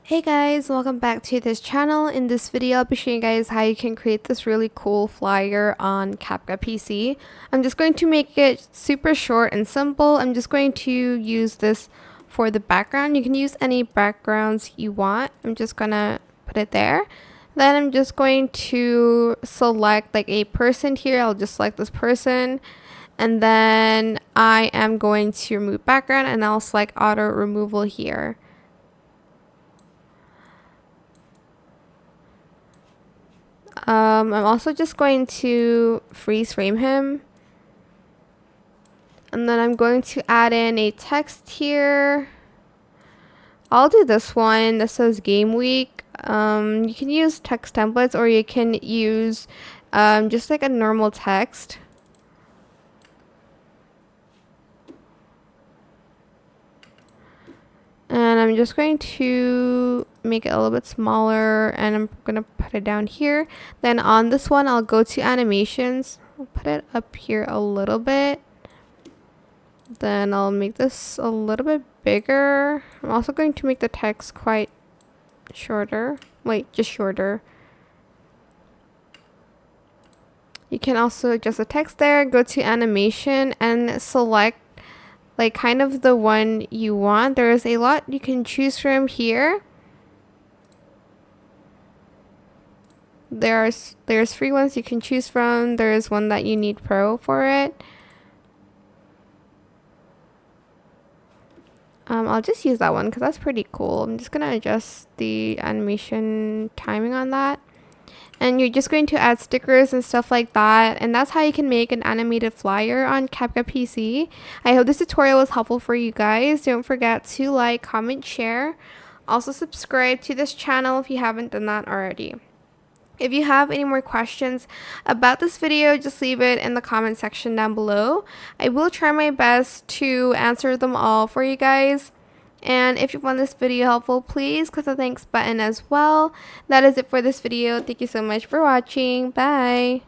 Hey guys, welcome back to this channel. In this video, I'll be showing you guys how you can create this really cool flyer on CapCut PC. I'm just going to make it super short and simple. I'm just going to use this for the background. You can use any backgrounds you want. I'm just gonna put it there. Then I'm just going to select like a person here. I'll just select this person. And then I am going to remove background and I'll select auto removal here. I'm also just going to freeze frame him. And then I'm going to add in a text here. I'll do this one that says game week. You can use text templates or you can use just like a normal text. And I'm just going to make it a little bit smaller and I'm going to put it down here. Then on this one, I'll go to animations. I'll put it up here a little bit. Then I'll make this a little bit bigger. I'm also going to make the text quite shorter. Wait, just shorter. You can also adjust the text there, go to animation and select like kind of the one you want. There's a lot you can choose from here. There's free ones you can choose from. There's one that you need pro for it. I'll just use that one because that's pretty cool. I'm just gonna adjust the animation timing on that. And you're just going to add stickers and stuff like that. And that's how you can make an animated flyer on CapCut PC. I hope this tutorial was helpful for you guys. Don't forget to like, comment, share. Also subscribe to this channel if you haven't done that already. If you have any more questions about this video, just leave it in the comment section down below. I will try my best to answer them all for you guys. And if you found this video helpful, please click the thanks button as well. That is it for this video. Thank you so much for watching. Bye.